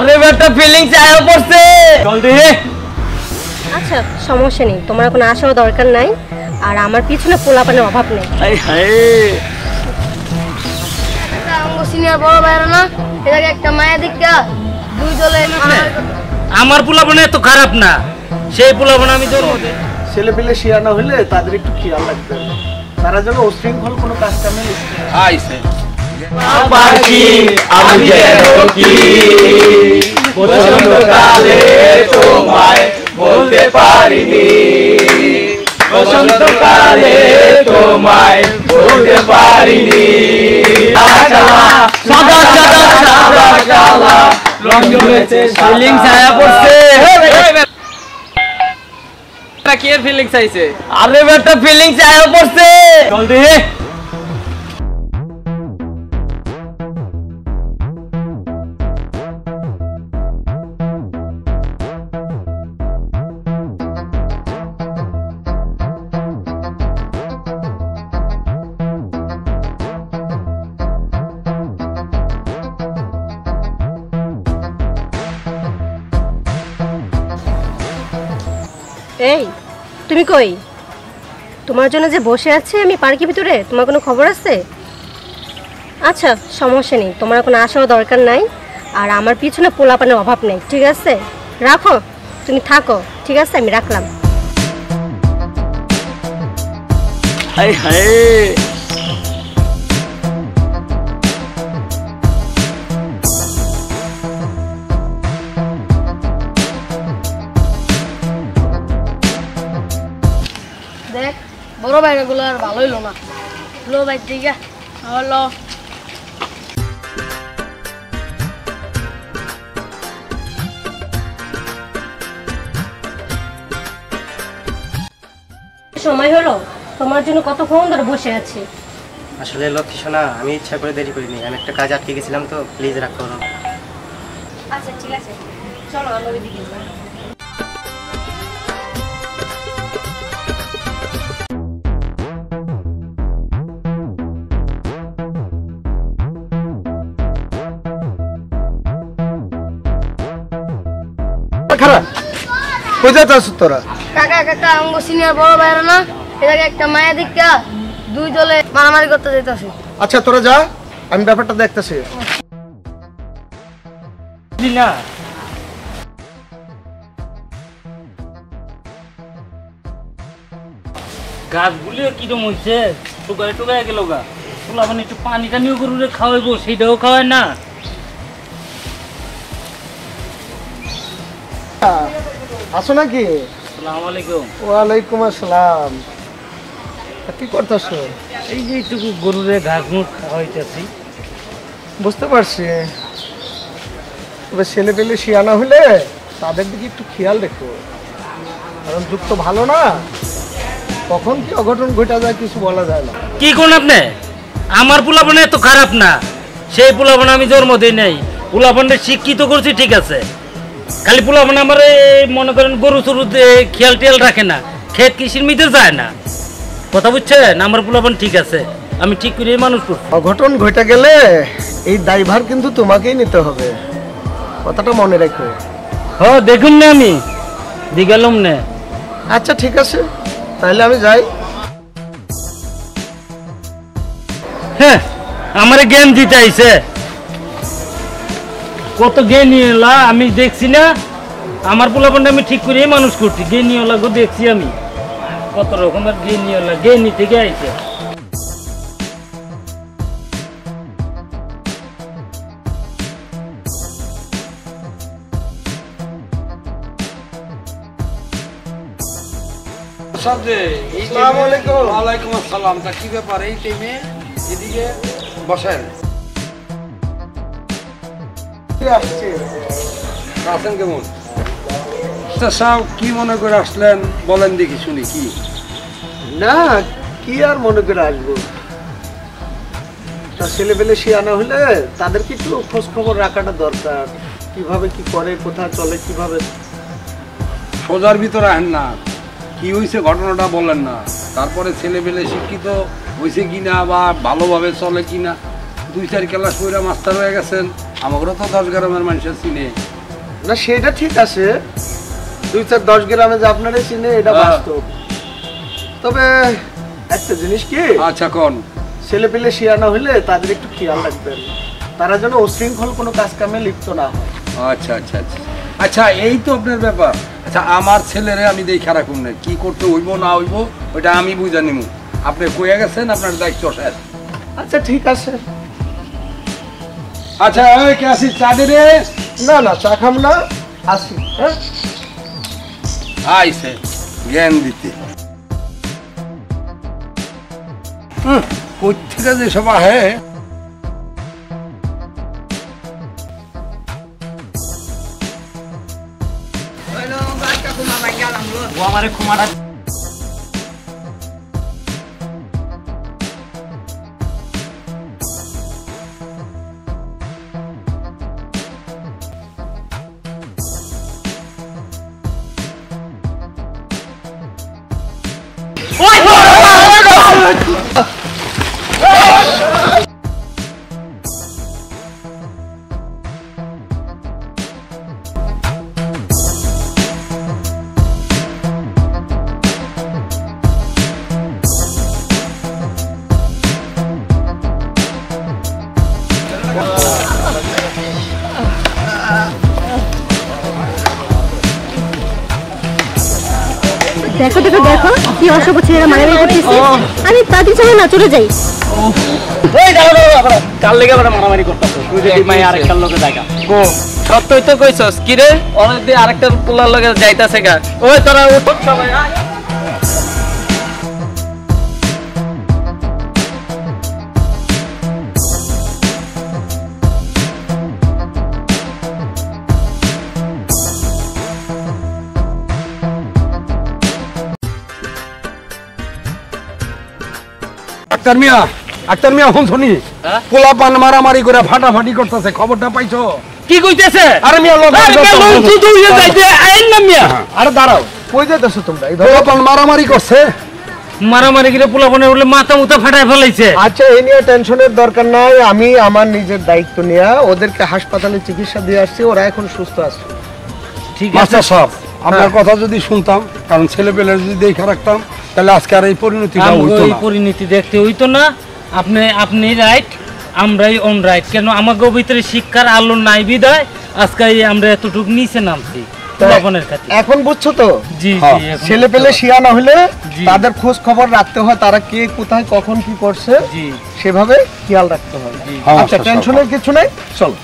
আরে বেটা ফিলিংস আয়া পড়ছে চল দে। আচ্ছা সমস্যা নেই, তোমার কোনো আসার দরকার নাই, আর আমার পিছনে পোলাপানের অভাব নেই। আই হায় আমগো সিনিয়র বড় ভাইরা না, এটাকে একটা মায়া দেখা দুই দলে আমার পোলাপানে এত খারাপ না, সেই পোলাপানে আমি তোর ছেলে পেলে শিয়ানা হইলে তাদের একটু খেয়াল রাখতে হবে, তারা যেন অশৃঙ্খল কোনো কাজ কামে আইছে পাখি আমি যেন কি বসন্তকালে তোমায় বলতে পারিনি, বসন্তকালে তোমায় বলতে পারিনি। সাদা সাদা সাদা কালা রং জমেছে ফিলিংস আয়া পড়ছে। কি এর ফিলিংস আইছে? আরে বেটা ফিলিংস আয়া পড়ছে চল দে। এই তুমি কই? তোমার জন্য যে বসে আছে আমি পার্কের ভিতরে, তোমার কোনো খবর আছে? আচ্ছা সমস্যা নেই, তোমার কোনো আসার দরকার নাই, আর আমার পিছনে পোলাপানের অভাব নেই, ঠিক আছে? রাখো, তুমি থাকো, ঠিক আছে? আমি রাখলাম। আই হায় দেখ বড় ভাইরা গুলো আর ভালো হইলো না, লো ভাই দিকে হলো সময় হলো, তোমার জন্য কতক্ষণ ধরে বসে আছি। আসলে লক্ষ্মী সোনা, আমি ইচ্ছা করে দেরি করিনি, আমি একটা কাজ আটকে গেছিলাম, তো প্লিজ রাগ করো। আচ্ছা ঠিক আছে, চলো আমরা ওইদিকে যাই। খারাপ কই যাচ্ছ তোরা? কাকা কাকা আমগো সিনিয়র বড় ভাইরা না, এটাকে একটা মায়া দেখা দুই দলে মারামারি করতে যাইতাছে। আচ্ছা তোরা যা, আমি ব্যাপারটা দেখতেছি। না গাছগুলি কিরম হয়েছে, টোকায় টোকায় গেল গা। পোলাপানে একটু পানি টানিও গরুরে খাওয়াইবো, সেইটাও খাওয়ায় না। আসো নাকি? আসসালামু আলাইকুম। ওয়ালাইকুম আসসালাম। কি করতেছ? এই যে একটু গরুরে ঘাস মুখ খাওয়াইতেছি। বুঝতে পারছি, তবে ছেলে পেলে শিয়ানা হলে তাদের দিকে একটু খেয়াল রেখো, কারণ যুগ তো ভালো না, কখন কি অঘটন ঘটা যায় কিছু বলা যায় না। কি কোন আপনি? আমার পোলাপানে এত খারাপ না, সেই পোলাপানে আমি জন্ম দিই নাই। পোলাপানটা শিক্ষিত করছি ঠিক আছে, খালি পোলাপানে আমার মনে করেন গরু চরু খেয়াল টেয়াল রাখে না, ক্ষেত কৃষির মিতে যায় না। কথা বুঝছেন? আমার পোলাপান ঠিক আছে, আমি ঠিক করে মানুষ করছি। অঘটন ঘটে গেলে এই দায়ভার কিন্তু তোমাকেই নিতে হবে, কথাটা মনে রাখো। হ্যাঁ দেখুন না, আমি দিগালাম না। আচ্ছা ঠিক আছে, তাহলে আমি যাই। হ্যাঁ আমার জ্ঞান দিতে আইছে, কত জ্ঞানীলা আমি দেখছি না। আমার পোলাপানটা আমি ঠিক করে মানুষ করছি, জ্ঞানীলা গো দেখছি আমি, কত রকমের জ্ঞানীলা, জ্ঞানী থেকে আইছে। আসসালামু আলাইকুম। ওয়ালাইকুম আসসালাম। তা কি ব্যাপার এই টাইমে এদিকে বসেন? আছেন কেমন? সাহেব কি মনে করে আসলেন বলেন দেখি শুনি। কি না, কি আর মনে করে আসবো, তা ছেলে পেলে শিয়ানা হলে তাদেরকে একটু খোঁজ খবর রাখাটা দরকার, কিভাবে কি করে, কোথায় চলে, কিভাবে। সোজার ভিতরে আহেন না, কি হয়েছে ঘটনাটা বলেন না, তারপরে ছেলে পেলে শিক্ষিত হয়েছে কিনা বা ভালোভাবে চলে কিনা। 2-4 ক্লাস পড়া মাস্টার হয়ে গেছেন, আমারও তো 10 গ্রামের মানুষের চিনে। না সেটা ঠিক আছে, 2-4-10 গ্রামে যে আপনারা চিনে এটা বাস্তব। তবে একটা জিনিস কি, আচ্ছা কোন ছেলে পেলে শিয়ানা হইলে তাদের একটু খেয়াল রাখবেন, তারা যেন অশৃঙ্খল কোনো কাজ কামে লিপ্ত না হয়। আচ্ছা আচ্ছা আচ্ছা আচ্ছা, এই তো আপনার ব্যাপার। আচ্ছা আমার ছেলেরে আমি দেখা রাখুন না, কি করতে হইব না হইব ওইটা আমি বুঝা নিমু। আপনি কইয়া গেছেন, আপনার দায়িত্ব শেষ। আচ্ছা ঠিক আছে। আচ্ছা ওই কে আসি চা দে রে। না না চা খাম না, আসি। হ্যাঁ আইছে জ্ঞান দিতে। কোথেকে যে সব আহে। দেখো দেখো দেখো কি অসভ্য ছেলেরা মারামারি করতেছে। আমি তাদের চলে না, চলে যাই। কাল লেগে বড় মারামারি করতেছ, তুই যদি মাই আরেকটার লগে জায়গা গো সত্যই তো কইছস কি রে, অনেক দিয়ে আরেকটা পোলার লগে যাইতাছে গা। ওই তোরা উঠ সবাই আয়। আক্তার মিয়া ফোন শুনি, পোলা পান মারামারি করে ফাটাফাটি করতেছে, খবরটা পাইছো? কি কইতেছে? আরে মিয়া আরে দাঁড়াও, কই যাইতেছো তোমরা? এই ধরো পোলা পান মারামারি করছে। মারামারি করে পোলাপনে উঠলে মাথা মুথা ফাটায় ফেলাইছে। আচ্ছা এই নিয়ে টেনশনের দরকার নাই, আমি আমার নিজের দায়িত্ব নিয়ে ওদেরকে হাসপাতালে চিকিৎসা দিয়ে আসছি, ওরা এখন সুস্থ আছে। ঠিক আছে মাস্টার সাহেব, আপনার কথা যদি শুনতাম, কারণ ছেলে পেলে যদি দেখা রাখতাম, তাহলে আজকে আর এই পরিণতিটা হইতো এই না। পরিণতি দেখতে হইতো না। আপনি রাইট, আমরাই অন রাইট। কেন আমাকে ভিতরে শিক্ষার আলো নাই বিদায় আজকে আমরা এতটুকু নিচে নামছি পোলাপনের কাছে। এখন বুঝছো তো? জি হ্যাঁ। জি, এখন ছেলে পেলে শিয়ানা হলে জি। তাদের খোঁজ খবর রাখতে হয়, তারা কে কোথায় কখন কি করছে জি সেভাবে খেয়াল রাখতে হয়। জি। হ্যাঁ, আচ্ছা মাস্টার সাহেব। টেনশনের কিছু নেই, চলো।